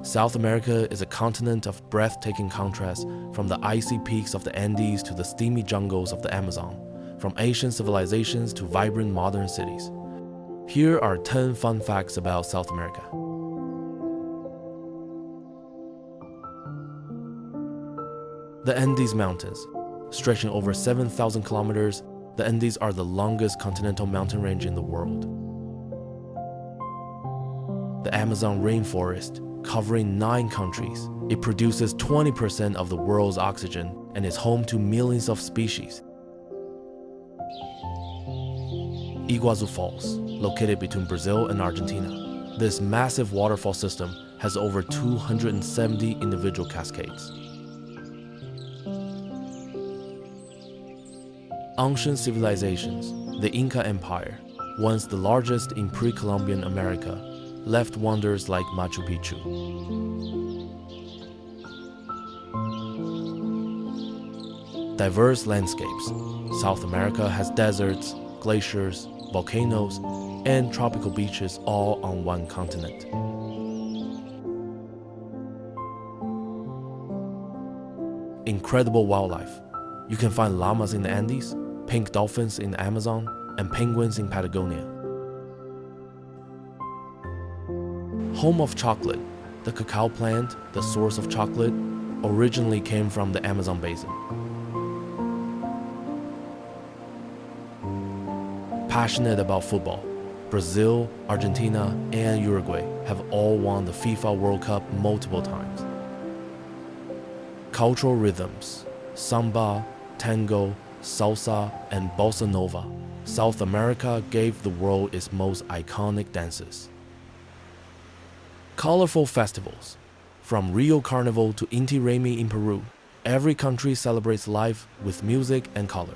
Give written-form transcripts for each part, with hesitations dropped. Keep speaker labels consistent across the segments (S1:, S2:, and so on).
S1: South America is a continent of breathtaking contrast, from the icy peaks of the Andes to the steamy jungles of the Amazon, from ancient civilizations to vibrant modern cities. Here are 10 fun facts about South America. The Andes Mountains. Stretching over 7,000 kilometers, the Andes are the longest continental mountain range in the world. The Amazon rainforest, covering 9 countries. It produces 20% of the world's oxygen and is home to millions of species. Iguazu Falls, located between Brazil and Argentina. This massive waterfall system has over 270 individual cascades. Ancient civilizations. The Inca Empire, once the largest in pre-Columbian America, left wonders like Machu Picchu. Diverse landscapes. South America has deserts, glaciers, volcanoes, and tropical beaches all on one continent. Incredible wildlife. You can find llamas in the Andes, pink dolphins in the Amazon, and penguins in Patagonia. Home of chocolate. The cacao plant, the source of chocolate, originally came from the Amazon basin. Passionate about football. Brazil, Argentina, and Uruguay have all won the FIFA World Cup multiple times. Cultural rhythms. Samba, tango, salsa, and bossa nova. South America gave the world its most iconic dances. Colorful festivals. From Rio Carnival to Inti Raymi in Peru, every country celebrates life with music and color.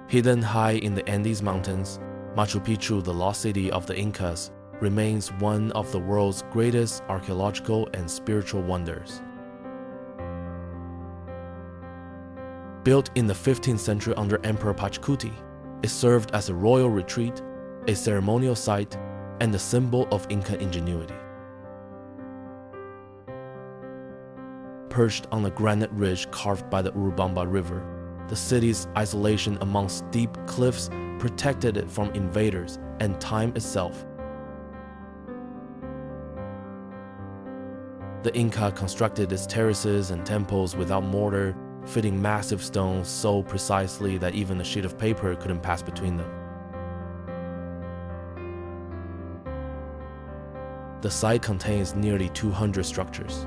S1: Hidden high in the Andes Mountains, Machu Picchu, the lost city of the Incas, remains one of the world's greatest archaeological and spiritual wonders. Built in the 15th century under Emperor Pachacuti, it served as a royal retreat, a ceremonial site, and a symbol of Inca ingenuity. Perched on a granite ridge carved by the Urubamba River, the city's isolation among steep cliffs protected it from invaders and time itself. The Inca constructed its terraces and temples without mortar, fitting massive stones so precisely that even a sheet of paper couldn't pass between them. The site contains nearly 200 structures,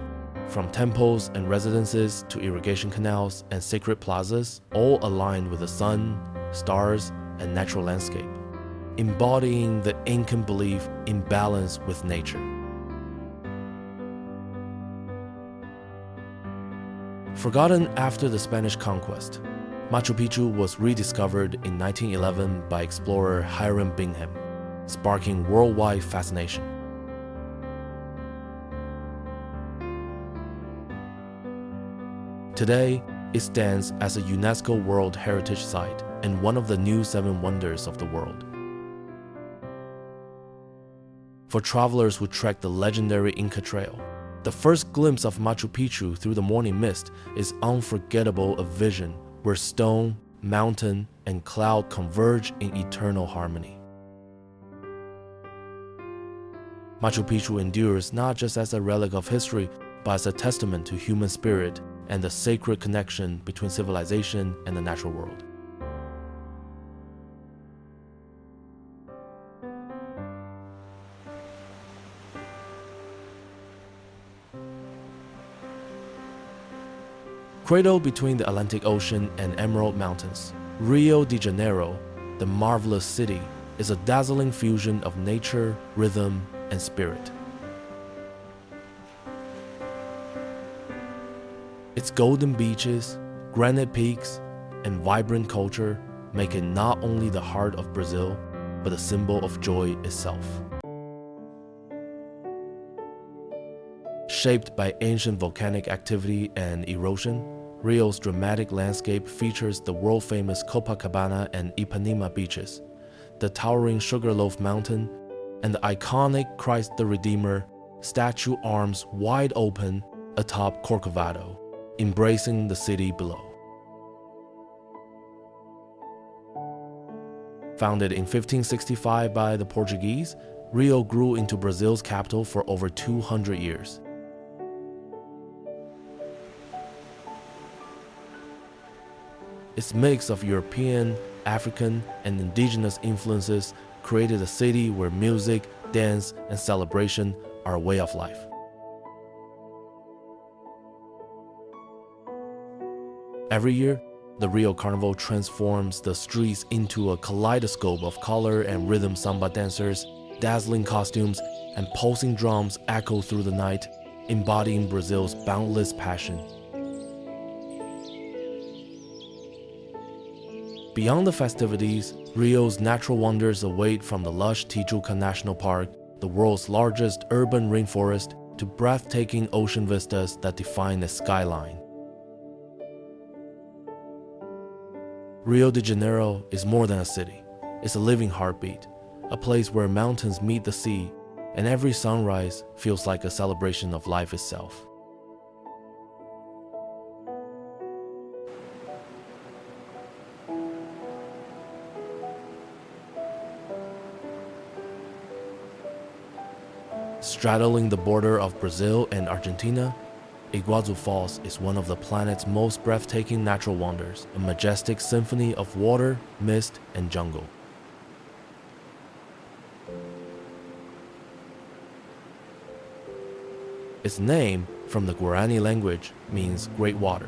S1: from temples and residences to irrigation canals and sacred plazas, all aligned with the sun, stars, and natural landscape, embodying the Incan belief in balance with nature. Forgotten after the Spanish conquest, Machu Picchu was rediscovered in 1911 by explorer Hiram Bingham, sparking worldwide fascination. Today, it stands as a UNESCO World Heritage Site and one of the new 7 wonders of the world. For travelers who trek the legendary Inca Trail, the first glimpse of Machu Picchu through the morning mist is unforgettable, a vision where stone, mountain, and cloud converge in eternal harmony. Machu Picchu endures not just as a relic of history, but as a testament to human spirit and the sacred connection between civilization and the natural world. Cradled between the Atlantic Ocean and Emerald Mountains, Rio de Janeiro, the marvelous city, is a dazzling fusion of nature, rhythm, and spirit. Its golden beaches, granite peaks, and vibrant culture make it not only the heart of Brazil, but a symbol of joy itself. Shaped by ancient volcanic activity and erosion, Rio's dramatic landscape features the world-famous Copacabana and Ipanema beaches, the towering Sugarloaf Mountain, and the iconic Christ the Redeemer statue arms wide open atop Corcovado, embracing the city below. Founded in 1565 by the Portuguese, Rio grew into Brazil's capital for over 200 years. Its mix of European, African, and indigenous influences created a city where music, dance, and celebration are a way of life. Every year, the Rio Carnival transforms the streets into a kaleidoscope of color and rhythm. Samba dancers, dazzling costumes, and pulsing drums echo through the night, embodying Brazil's boundless passion. Beyond the festivities, Rio's natural wonders await, from the lush Titicaca National Park, the world's largest urban rainforest, to breathtaking ocean vistas that define its skyline. Rio de Janeiro is more than a city. It's a living heartbeat, a place where mountains meet the sea, and every sunrise feels like a celebration of life itself. Straddling the border of Brazil and Argentina, Iguazu Falls is one of the planet's most breathtaking natural wonders, a majestic symphony of water, mist, and jungle. Its name, from the Guarani language, means Great Water,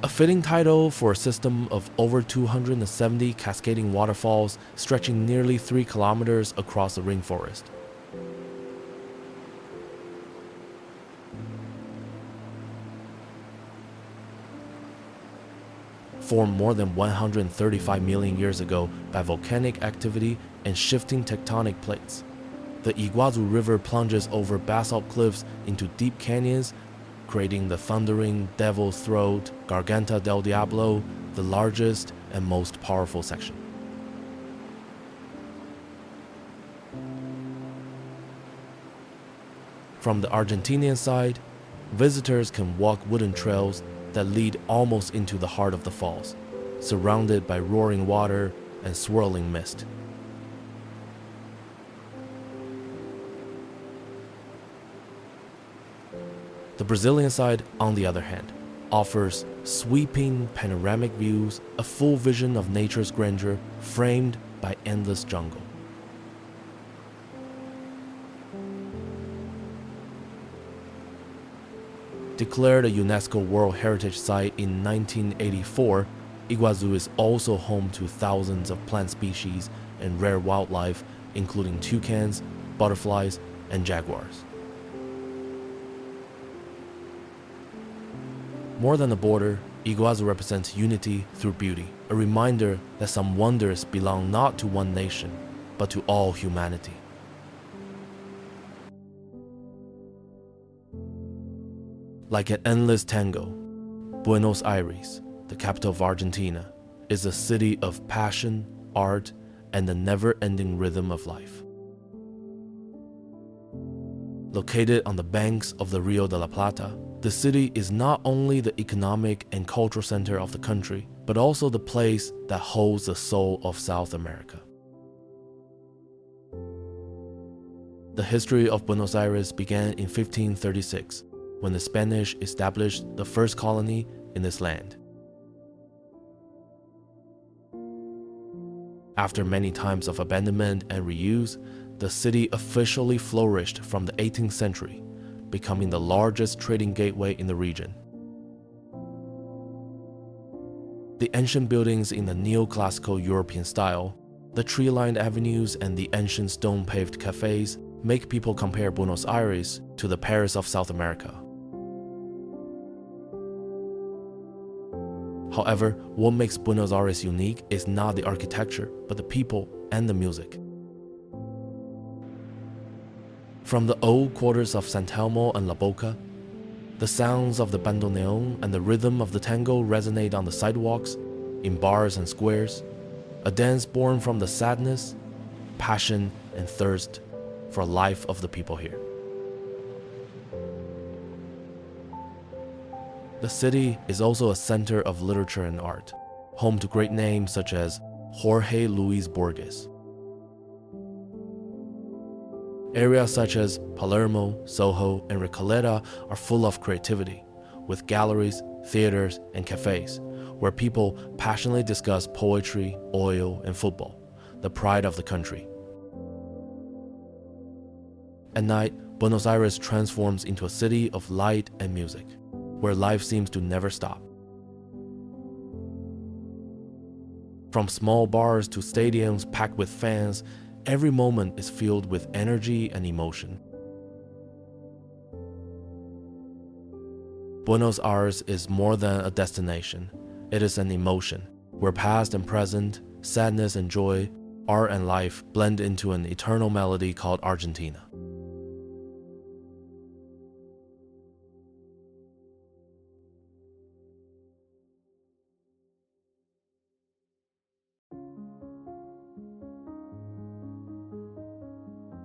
S1: a fitting title for a system of over 270 cascading waterfalls stretching nearly 3 kilometers across the rainforest. Formed more than 135 million years ago by volcanic activity and shifting tectonic plates, the Iguazu River plunges over basalt cliffs into deep canyons, creating the thundering Devil's Throat, Garganta del Diablo, the largest and most powerful section. From the Argentinian side, visitors can walk wooden trails that lead almost into the heart of the falls, surrounded by roaring water and swirling mist. The Brazilian side, on the other hand, offers sweeping panoramic views, a full vision of nature's grandeur framed by endless jungle. Declared a UNESCO World Heritage Site in 1984, Iguazu is also home to thousands of plant species and rare wildlife, including toucans, butterflies, and jaguars. More than a border, Iguazu represents unity through beauty, a reminder that some wonders belong not to one nation, but to all humanity. Like an endless tango, Buenos Aires, the capital of Argentina, is a city of passion, art, and the never-ending rhythm of life. Located on the banks of the Rio de la Plata, the city is not only the economic and cultural center of the country, but also the place that holds the soul of South America. The history of Buenos Aires began in 1536, when the Spanish established the first colony in this land. After many times of abandonment and reuse, the city officially flourished from the 18th century, becoming the largest trading gateway in the region. The ancient buildings in the neoclassical European style, the tree-lined avenues, and the ancient stone-paved cafes make people compare Buenos Aires to the Paris of South America. However, what makes Buenos Aires unique is not the architecture, but the people and the music. From the old quarters of San Telmo and La Boca, The sounds of the bandoneon and the rhythm of the tango resonate on the sidewalks, in bars and squares, a dance born from the sadness, passion, and thirst for life of the people here. The city is also a center of literature and art, home to great names such as Jorge Luis Borges. Areas such as Palermo, Soho, and Recoleta are full of creativity, with galleries, theaters, and cafes, where people passionately discuss poetry, oil, and football, the pride of the country. At night, Buenos Aires transforms into a city of light and music, where life seems to never stop. From small bars to stadiums packed with fans, every moment is filled with energy and emotion. Buenos Aires is more than a destination. It is an emotion, where past and present, sadness and joy, art and life blend into an eternal melody called Argentina.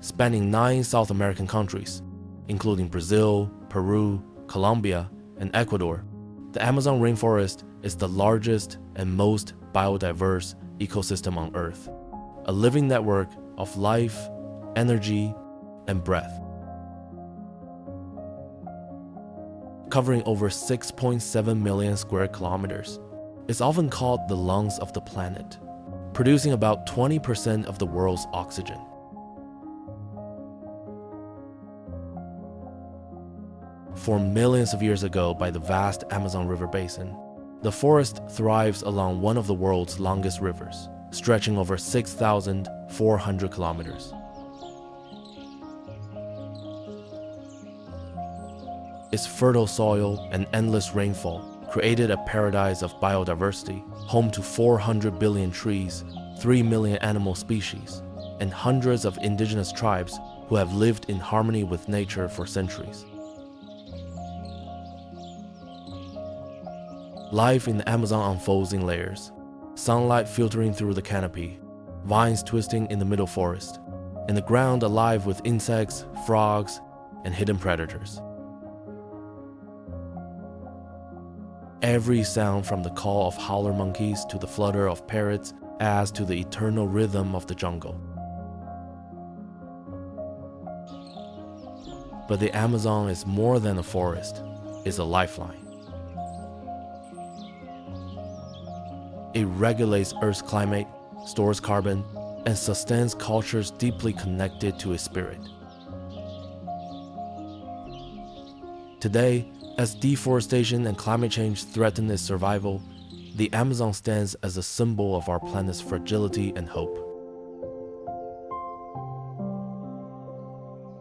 S1: Spanning 9 South American countries, including Brazil, Peru, Colombia, and Ecuador, the Amazon rainforest is the largest and most biodiverse ecosystem on Earth, a living network of life, energy, and breath. Covering over 6.7 million square kilometers, it's often called the lungs of the planet, producing about 20% of the world's oxygen. Formed millions of years ago by the vast Amazon River basin, the forest thrives along one of the world's longest rivers, stretching over 6,400 kilometers. Its fertile soil and endless rainfall created a paradise of biodiversity, home to 400 billion trees, 3 million animal species, and hundreds of indigenous tribes who have lived in harmony with nature for centuries. Life in the Amazon unfolds in layers, sunlight filtering through the canopy, vines twisting in the middle forest, and the ground alive with insects, frogs, and hidden predators. Every sound from the call of howler monkeys to the flutter of parrots adds to the eternal rhythm of the jungle. But the Amazon is more than a forest, it's a lifeline. It regulates Earth's climate, stores carbon, and sustains cultures deeply connected to its spirit. Today, as deforestation and climate change threaten its survival, the Amazon stands as a symbol of our planet's fragility and hope.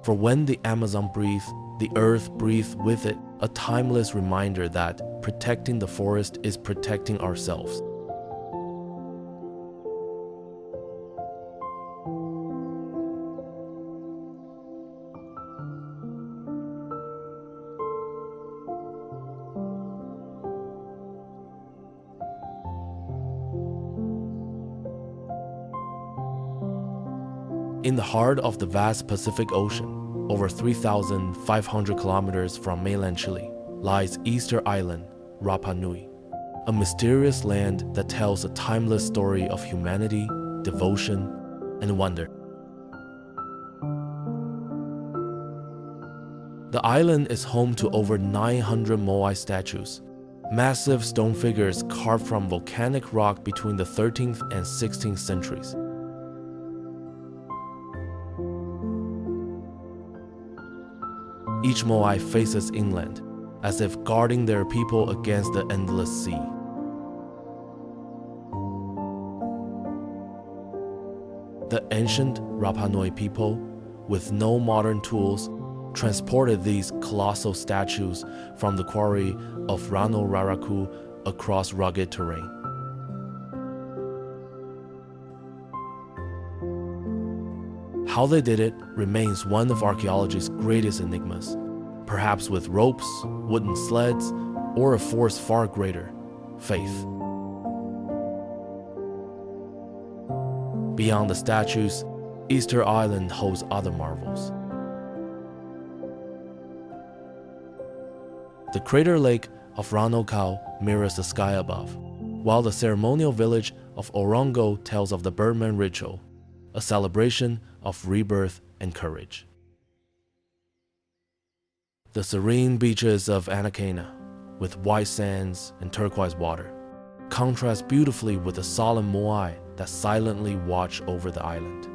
S1: For when the Amazon breathes, the earth breathes with it, a timeless reminder that protecting the forest is protecting ourselves. In the heart of the vast Pacific Ocean, over 3,500 kilometers from mainland Chile, lies Easter Island, Rapa Nui, a mysterious land that tells a timeless story of humanity, devotion, and wonder. The island is home to over 900 moai statues, massive stone figures carved from volcanic rock between the 13th and 16th centuries. Each moai faces inland, as if guarding their people against the endless sea. The ancient Rapa Nui people, with no modern tools, transported these colossal statues from the quarry of Rano Raraku across rugged terrain. How they did it remains one of archaeology's greatest enigmas, perhaps with ropes, wooden sleds, or a force far greater, faith. Beyond the statues, Easter Island holds other marvels. The crater lake of Ranokau mirrors the sky above, while the ceremonial village of Orongo tells of the Birdman ritual, a celebration of rebirth and courage. The serene beaches of Atacama, with white sands and turquoise water, contrast beautifully with the solemn moai that silently watch over the island.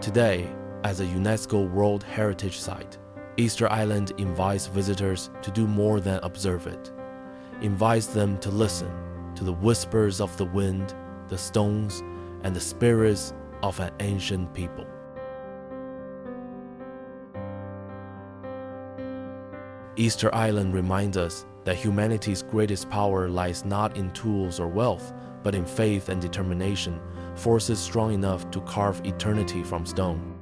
S1: Today, as a UNESCO World Heritage Site, Easter Island invites visitors to do more than observe it, invites them to listen to the whispers of the wind, the stones, and the spirits of an ancient people. Easter Island reminds us that humanity's greatest power lies not in tools or wealth, but in faith and determination, forces strong enough to carve eternity from stone.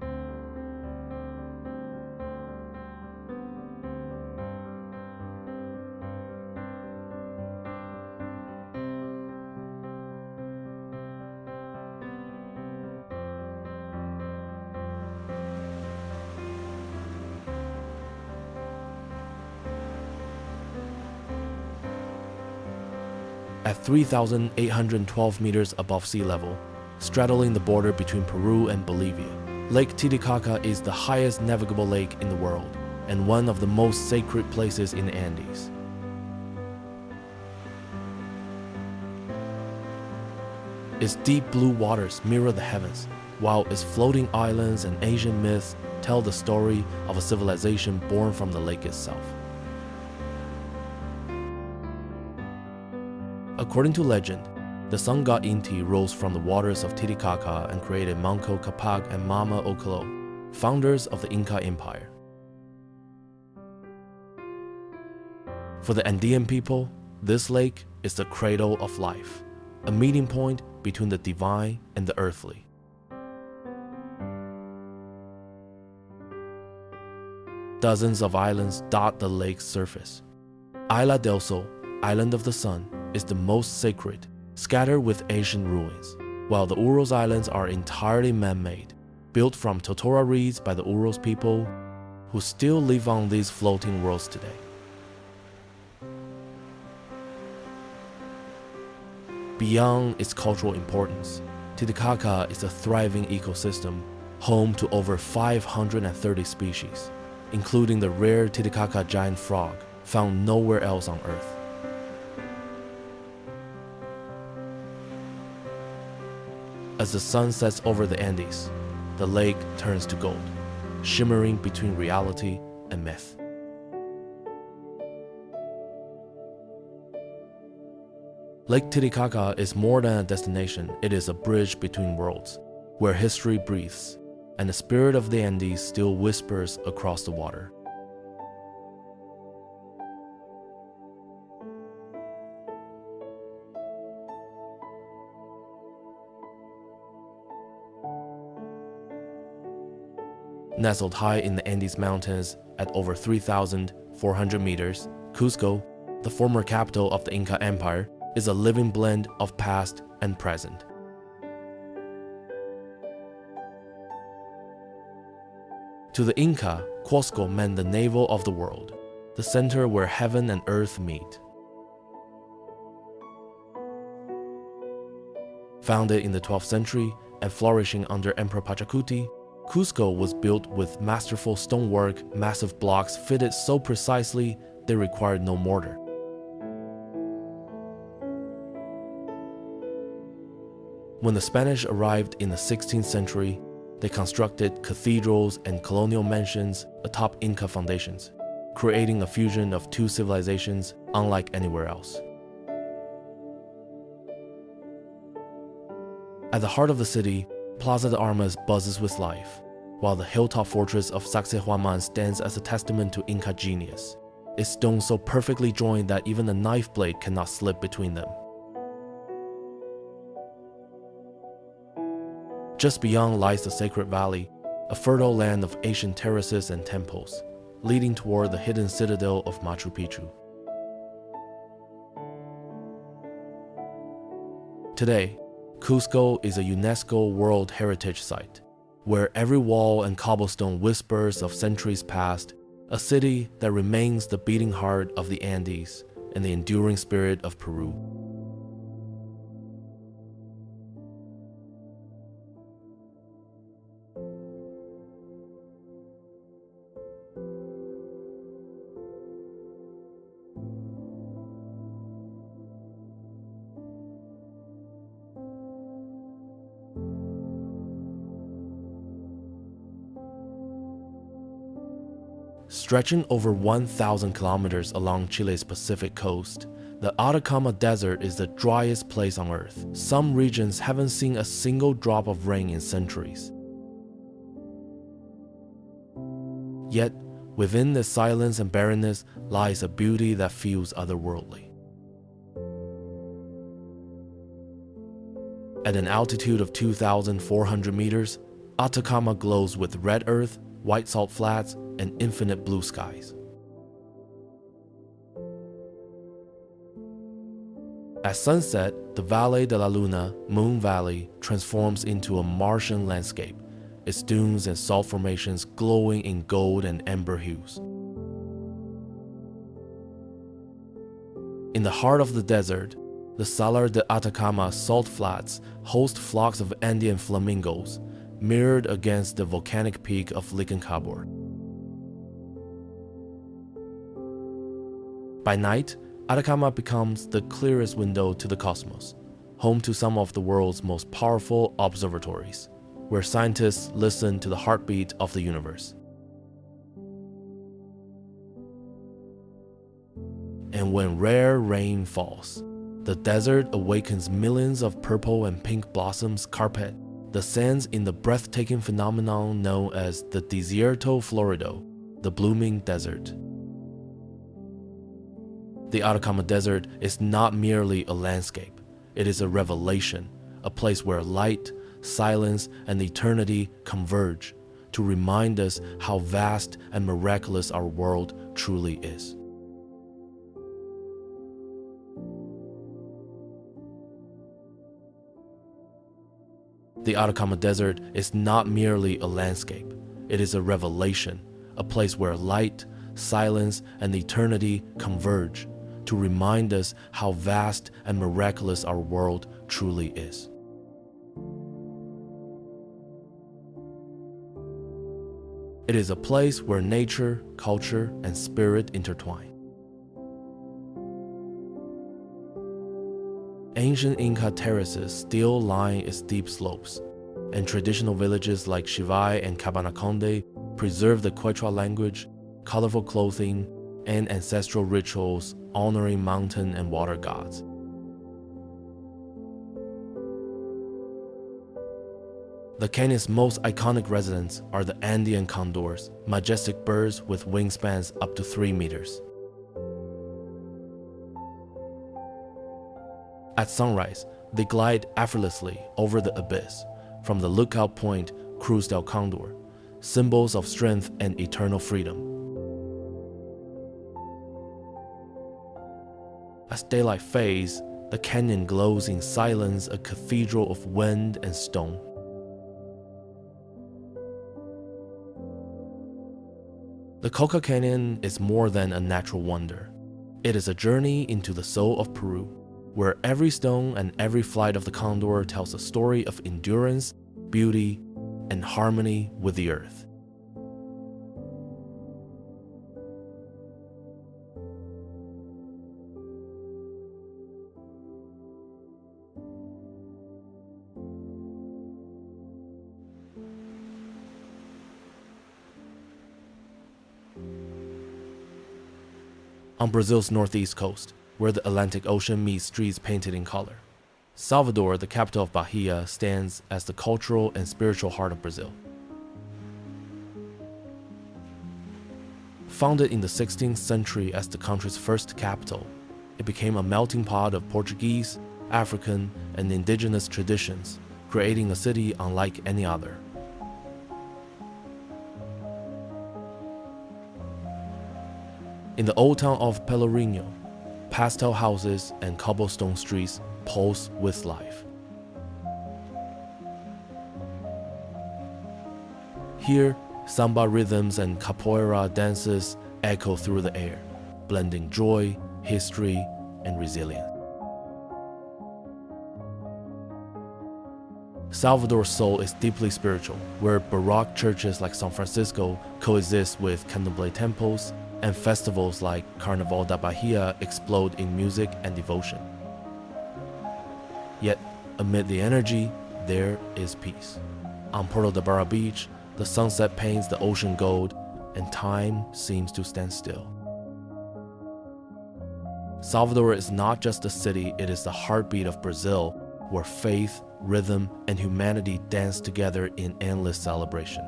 S1: At 3,812 meters above sea level, straddling the border between Peru and Bolivia, Lake Titicaca is the highest navigable lake in the world and one of the most sacred places in the Andes. Its deep blue waters mirror the heavens, while its floating islands and ancient myths tell the story of a civilization born from the lake itself. According to legend, the sun god Inti rose from the waters of Titicaca and created Manco Capac and Mama Ocllo, founders of the Inca Empire. For the Andean people, this lake is the cradle of life, a meeting point between the divine and the earthly. Dozens of islands dot the lake's surface. Isla del Sol, Island of the Sun, is the most sacred, scattered with ancient ruins, while the Urals Islands are entirely man-made, built from totora reeds by the Urals people who still live on these floating worlds today. Beyond its cultural importance, Titicaca is a thriving ecosystem, home to over 530 species, including the rare Titicaca giant frog, found nowhere else on Earth. As the sun sets over the Andes, the lake turns to gold, shimmering between reality and myth. Lake Titicaca is more than a destination, it is a bridge between worlds, where history breathes, and the spirit of the Andes still whispers across the water. Nestled high in the Andes Mountains at over 3,400 meters, Cusco, the former capital of the Inca Empire, is a living blend of past and present. To the Inca, Cusco meant the navel of the world, the center where heaven and earth meet. Founded in the 12th century and flourishing under Emperor Pachacuti, Cusco was built with masterful stonework, massive blocks fitted so precisely they required no mortar. When the Spanish arrived in the 16th century, they constructed cathedrals and colonial mansions atop Inca foundations, creating a fusion of two civilizations unlike anywhere else. At the heart of the city, Plaza de Armas buzzes with life, while the hilltop fortress of Sacsayhuaman stands as a testament to Inca genius, its stones so perfectly joined that even a knife blade cannot slip between them. Just beyond lies the Sacred Valley, a fertile land of ancient terraces and temples, leading toward the hidden citadel of Machu Picchu. Today, Cusco is a UNESCO World Heritage Site, where every wall and cobblestone whispers of centuries past, a city that remains the beating heart of the Andes and the enduring spirit of Peru. Stretching over 1,000 kilometers along Chile's Pacific coast, the Atacama Desert is the driest place on Earth. Some regions haven't seen a single drop of rain in centuries. Yet, within the silence and barrenness lies a beauty that feels otherworldly. At an altitude of 2,400 meters, Atacama glows with red earth, white salt flats, and infinite blue skies. At sunset, the Valle de la Luna, Moon Valley, transforms into a Martian landscape, its dunes and salt formations glowing in gold and amber hues. In the heart of the desert, the Salar de Atacama salt flats host flocks of Andean flamingos, mirrored against the volcanic peak of Licancabur. By night, Atacama becomes the clearest window to the cosmos, home to some of the world's most powerful observatories, where scientists listen to the heartbeat of the universe. And when rare rain falls, the desert awakens millions of purple and pink blossoms carpet the sands in the breathtaking phenomenon known as the Desierto Florido, the blooming desert. The Atacama Desert is not merely a landscape, it is a revelation, a place where light, silence, and eternity converge to remind us how vast and miraculous our world truly is. The Atacama Desert is not merely a landscape, it is a revelation, a place where light, silence, and eternity converge to remind us how vast and miraculous our world truly is. It is a place where nature, culture, and spirit intertwine. Ancient Inca terraces still line its steep slopes, and traditional villages like Chivay and Cabanaconde preserve the Quechua language, colorful clothing, and ancestral rituals honoring mountain and water gods. The canyon's most iconic residents are the Andean condors, majestic birds with wingspans up to 3 meters. At sunrise, they glide effortlessly over the abyss, from the lookout point Cruz del Condor, symbols of strength and eternal freedom. As daylight fades, the canyon glows in silence, a cathedral of wind and stone. The Colca Canyon is more than a natural wonder. It is a journey into the soul of Peru, where every stone and every flight of the condor tells a story of endurance, beauty, and harmony with the earth. On Brazil's northeast coast, where the Atlantic Ocean meets streets painted in color, Salvador, the capital of Bahia, stands as the cultural and spiritual heart of Brazil. Founded in the 16th century as the country's first capital, it became a melting pot of Portuguese, African, and indigenous traditions, creating a city unlike any other. In the old town of Pelourinho, pastel houses and cobblestone streets pulse with life. Here, samba rhythms and capoeira dances echo through the air, blending joy, history, and resilience. Salvador's soul is deeply spiritual, where Baroque churches like San Francisco coexist with candomblé temples, and festivals like Carnaval da Bahia explode in music and devotion. Yet, amid the energy, there is peace. On Puerto de Barra Beach, the sunset paints the ocean gold, and time seems to stand still. Salvador is not just a city, it is the heartbeat of Brazil, where faith, rhythm, and humanity dance together in endless celebration.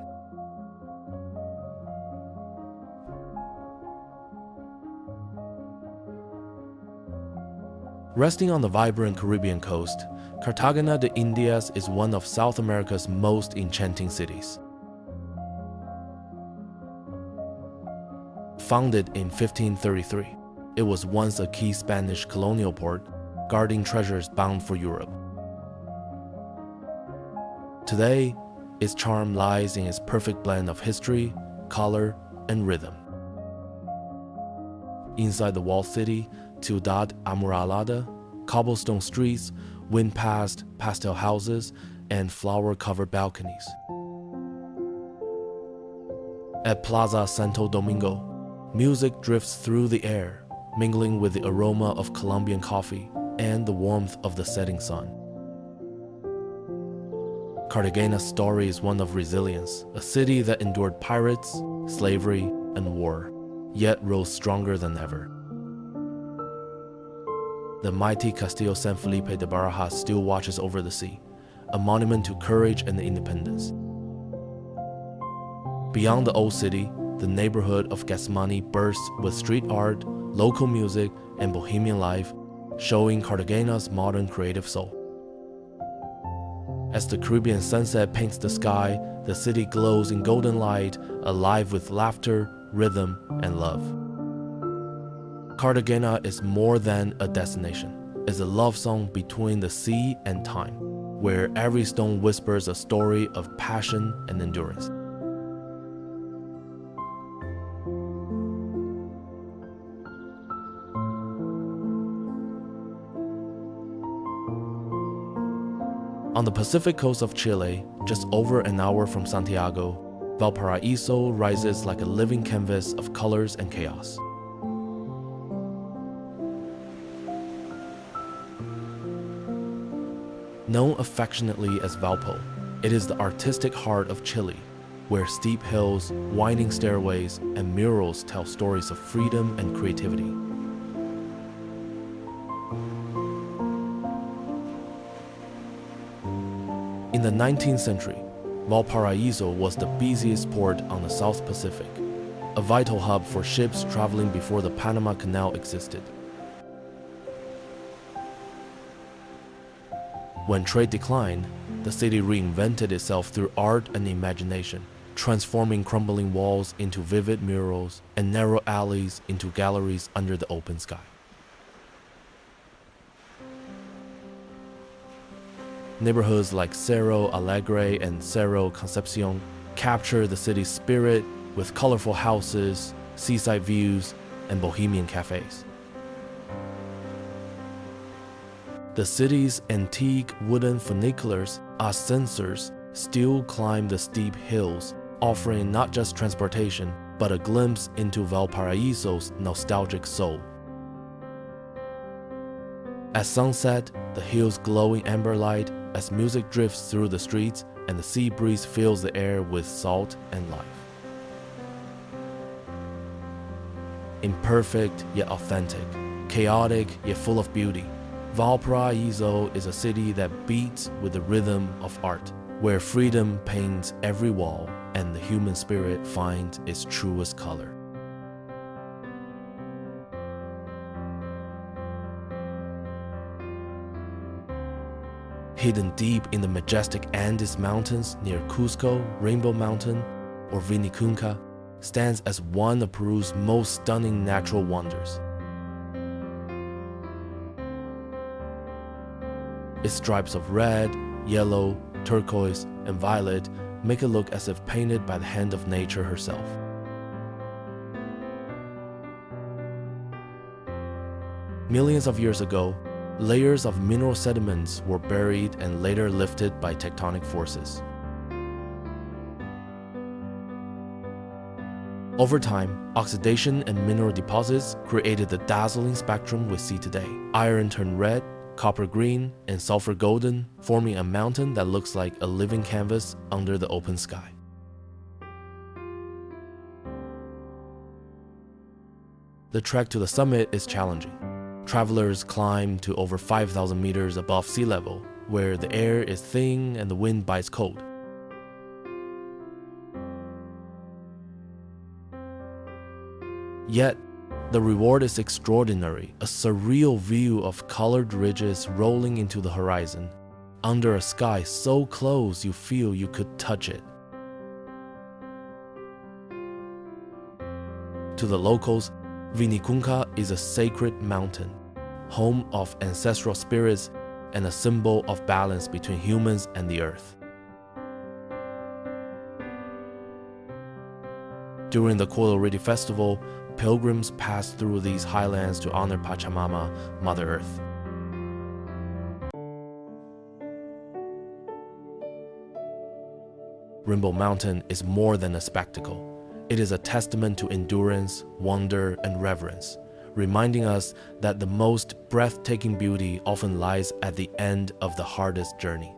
S1: Resting on the vibrant Caribbean coast, Cartagena de Indias is one of South America's most enchanting cities. Founded in 1533, it was once a key Spanish colonial port, guarding treasures bound for Europe. Today, its charm lies in its perfect blend of history, color, and rhythm. Inside the walled city, Ciudad Amurallada, cobblestone streets, wind-passed pastel houses, and flower-covered balconies. At Plaza Santo Domingo, music drifts through the air, mingling with the aroma of Colombian coffee and the warmth of the setting sun. Cartagena's story is one of resilience, a city that endured pirates, slavery, and war, yet rose stronger than ever. The mighty Castillo San Felipe de Barajas still watches over the sea, a monument to courage and independence. Beyond the old city, the neighborhood of Gasmani bursts with street art, local music, and bohemian life, showing Cartagena's modern creative soul. As the Caribbean sunset paints the sky, the city glows in golden light, alive with laughter, rhythm, and love. Cartagena is more than a destination. It's a love song between the sea and time, where every stone whispers a story of passion and endurance. On the Pacific coast of Chile, just over an hour from Santiago, Valparaiso rises like a living canvas of colors and chaos. Known affectionately as Valpo, it is the artistic heart of Chile, where steep hills, winding stairways, and murals tell stories of freedom and creativity. In the 19th century, Valparaiso was the busiest port on the South Pacific, a vital hub for ships traveling before the Panama Canal existed. When trade declined, the city reinvented itself through art and imagination, transforming crumbling walls into vivid murals and narrow alleys into galleries under the open sky. Neighborhoods like Cerro Alegre and Cerro Concepcion capture the city's spirit with colorful houses, seaside views, and bohemian cafes. The city's antique wooden funiculars, ascensors, still climb the steep hills, offering not just transportation, but a glimpse into Valparaiso's nostalgic soul. At sunset, the hills glow in amber light as music drifts through the streets and the sea breeze fills the air with salt and life. Imperfect yet authentic, chaotic yet full of beauty, Valparaiso is a city that beats with the rhythm of art, where freedom paints every wall and the human spirit finds its truest color. hidden deep in the majestic Andes Mountains near Cusco, Rainbow Mountain, or Vinicunca, stands as one of Peru's most stunning natural wonders. Its stripes of red, yellow, turquoise, and violet make it look as if painted by the hand of nature herself. Millions of years ago, layers of mineral sediments were buried and later lifted by tectonic forces. Over time, oxidation and mineral deposits created the dazzling spectrum we see today. Iron turned red, copper green, and sulfur golden, forming a mountain that looks like a living canvas under the open sky. The trek to the summit is challenging. Travelers climb to over 5,000 meters above sea level, where the air is thin and the wind bites cold. Yet, the reward is extraordinary, a surreal view of colored ridges rolling into the horizon, under a sky so close you feel you could touch it. To the locals, Vinicunca is a sacred mountain, home of ancestral spirits and a symbol of balance between humans and the earth. During the Colorado Festival, pilgrims pass through these highlands to honor Pachamama, Mother Earth. Rainbow Mountain is more than a spectacle. It is a testament to endurance, wonder, and reverence, reminding us that the most breathtaking beauty often lies at the end of the hardest journey.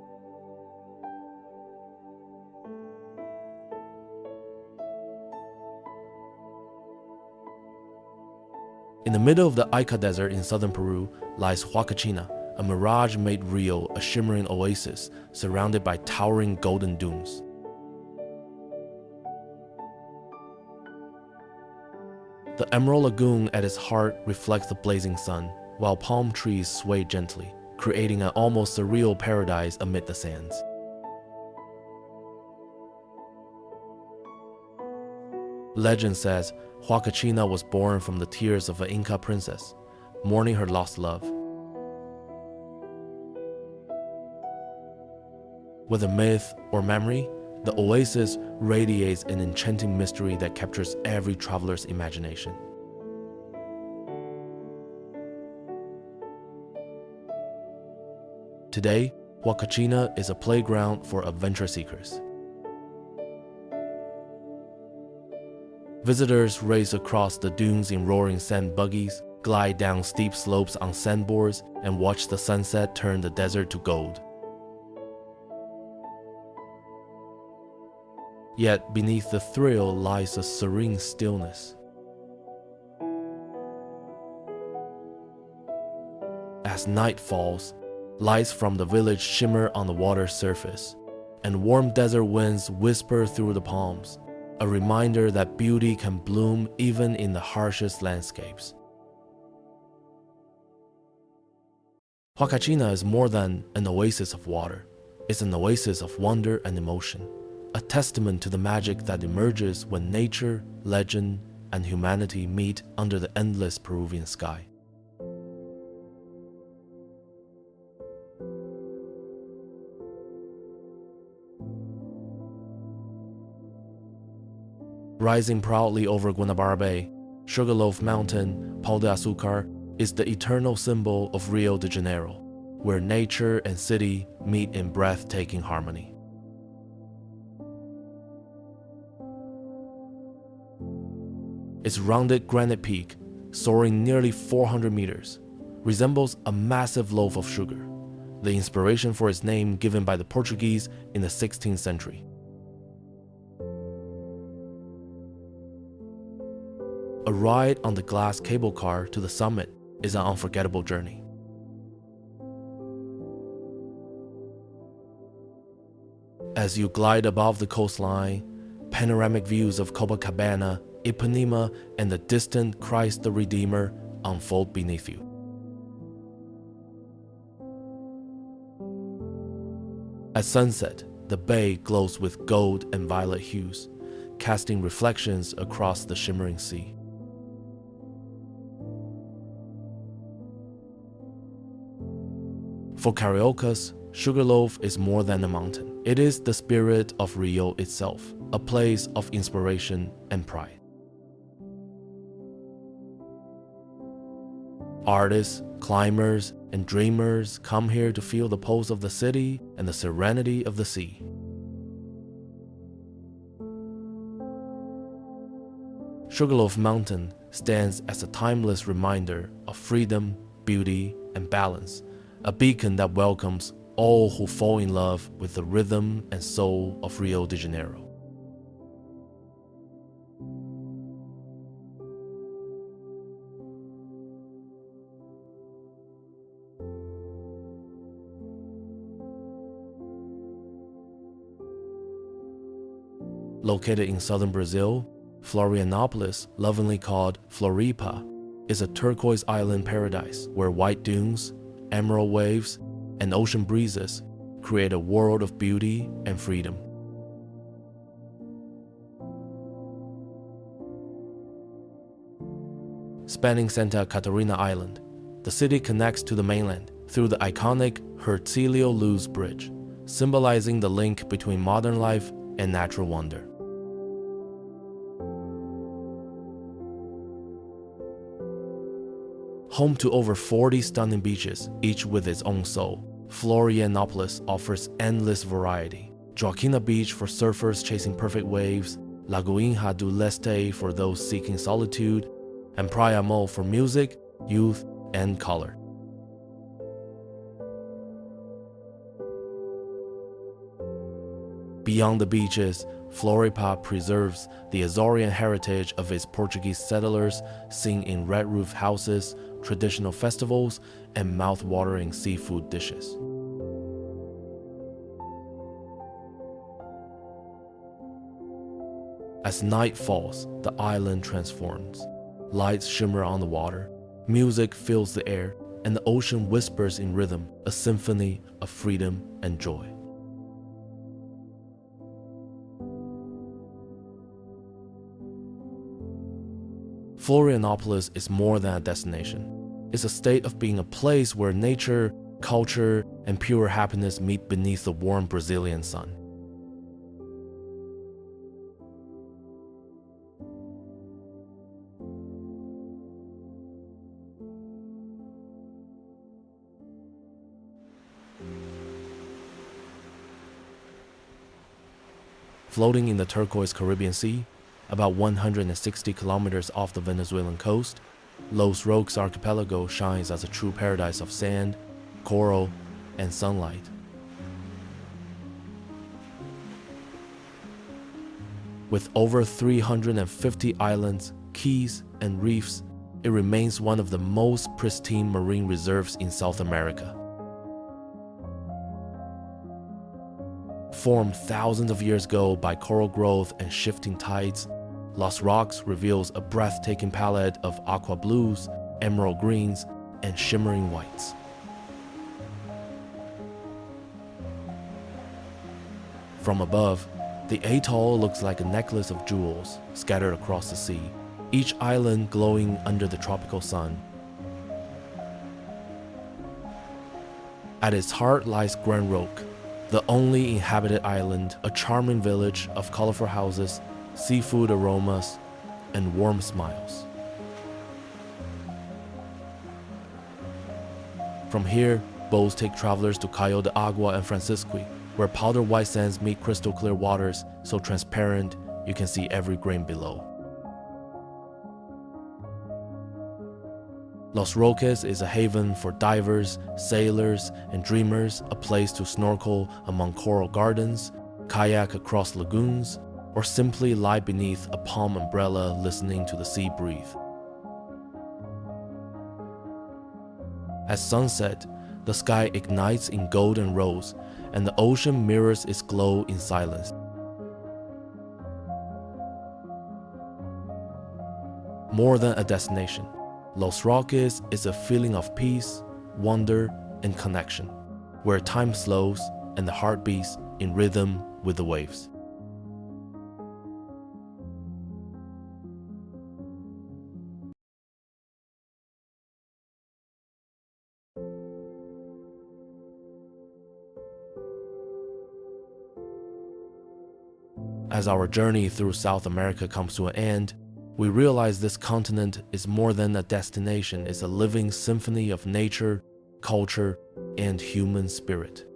S1: In the middle of the Ica Desert in southern Peru lies Huacachina, a mirage made real, a shimmering oasis surrounded by towering golden dunes. The Emerald Lagoon at its heart reflects the blazing sun, while palm trees sway gently, creating an almost surreal paradise amid the sands. Legend says Huacachina was born from the tears of an Inca princess, mourning her lost love. Whether myth or memory, the oasis radiates an enchanting mystery that captures every traveler's imagination. Today, Huacachina is a playground for adventure seekers. Visitors race across the dunes in roaring sand buggies, glide down steep slopes on sandboards, and watch the sunset turn the desert to gold. Yet beneath the thrill lies a serene stillness. As night falls, lights from the village shimmer on the water's surface, and warm desert winds whisper through the palms, a reminder that beauty can bloom even in the harshest landscapes. Huacachina is more than an oasis of water. It's an oasis of wonder and emotion, a testament to the magic that emerges when nature, legend, and humanity meet under the endless Peruvian sky. Rising proudly over Guanabara Bay, Sugarloaf Mountain, Pau de Azúcar, is the eternal symbol of Rio de Janeiro, where nature and city meet in breathtaking harmony. Its rounded granite peak, soaring nearly 400 meters, resembles a massive loaf of sugar, the inspiration for its name given by the Portuguese in the 16th century. A ride on the glass cable car to the summit is an unforgettable journey. As you glide above the coastline, panoramic views of Copacabana, Ipanema, and the distant Christ the Redeemer unfold beneath you. At sunset, the bay glows with gold and violet hues, casting reflections across the shimmering sea. For Cariocas, Sugarloaf is more than a mountain. It is the spirit of Rio itself, a place of inspiration and pride. Artists, climbers, and dreamers come here to feel the pulse of the city and the serenity of the sea. Sugarloaf Mountain stands as a timeless reminder of freedom, beauty, and balance, a beacon that welcomes all who fall in love with the rhythm and soul of Rio de Janeiro. Located in southern Brazil, Florianopolis, lovingly called Floripa, is a turquoise island paradise where white dunes, emerald waves, and ocean breezes create a world of beauty and freedom. Spanning Santa Catarina Island, the city connects to the mainland through the iconic Hercílio Luz Bridge, symbolizing the link between modern life and natural wonder. Home to over 40 stunning beaches, each with its own soul, Florianopolis offers endless variety. Joaquina Beach for surfers chasing perfect waves, Lagoinha do Leste for those seeking solitude, and Praia Mole for music, youth, and color. Beyond the beaches, Floripa preserves the Azorian heritage of its Portuguese settlers, seen in red-roof houses, traditional festivals, and mouth-watering seafood dishes. As night falls, the island transforms. Lights shimmer on the water, music fills the air, and the ocean whispers in rhythm, a symphony of freedom and joy. Florianopolis is more than a destination. It's a state of being a place where nature, culture, and pure happiness meet beneath the warm Brazilian sun. Floating in the turquoise Caribbean Sea, about 160 kilometers off the Venezuelan coast, Los Roques archipelago shines as a true paradise of sand, coral, and sunlight. With over 350 islands, keys, and reefs, it remains one of the most pristine marine reserves in South America. Formed thousands of years ago by coral growth and shifting tides, Los Roques reveals a breathtaking palette of aqua blues, emerald greens, and shimmering whites. From above, the atoll looks like a necklace of jewels scattered across the sea, each island glowing under the tropical sun. At its heart lies Grand Roque, the only inhabited island, a charming village of colorful houses, seafood aromas, and warm smiles. From here, boats take travelers to Cayo de Agua and Francisqui, where powder white sands meet crystal clear waters so transparent you can see every grain below. Los Roques is a haven for divers, sailors, and dreamers, a place to snorkel among coral gardens, kayak across lagoons, or simply lie beneath a palm umbrella listening to the sea breathe. At sunset, the sky ignites in gold and rose, and the ocean mirrors its glow in silence. More than a destination, Los Roques is a feeling of peace, wonder, and connection, where time slows and the heart beats in rhythm with the waves. As our journey through South America comes to an end, we realize this continent is more than a destination, it's a living symphony of nature, culture, and human spirit.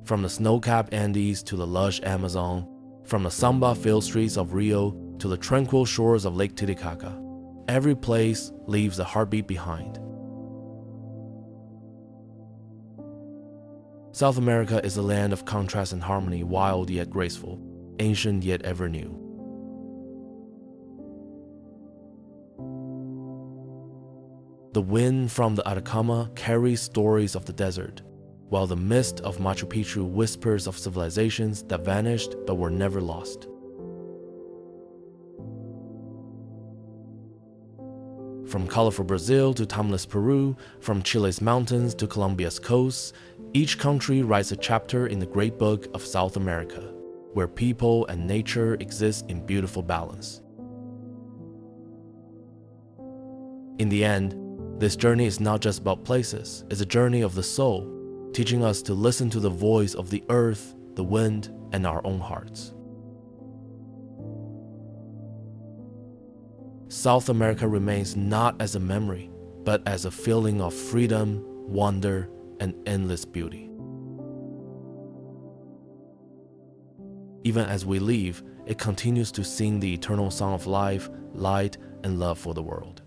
S1: From the snow-capped Andes to the lush Amazon, from the samba-filled streets of Rio to the tranquil shores of Lake Titicaca, every place leaves a heartbeat behind. South America is a land of contrast and harmony, wild yet graceful, ancient yet ever new. The wind from the Atacama carries stories of the desert, while the mist of Machu Picchu whispers of civilizations that vanished but were never lost. From colorful Brazil to timeless Peru, from Chile's mountains to Colombia's coasts, each country writes a chapter in the great book of South America, where people and nature exist in beautiful balance. In the end, this journey is not just about places, it's a journey of the soul, teaching us to listen to the voice of the earth, the wind, and our own hearts. South America remains not as a memory, but as a feeling of freedom, wonder, and endless beauty. Even as we leave, it continues to sing the eternal song of life, light, and love for the world.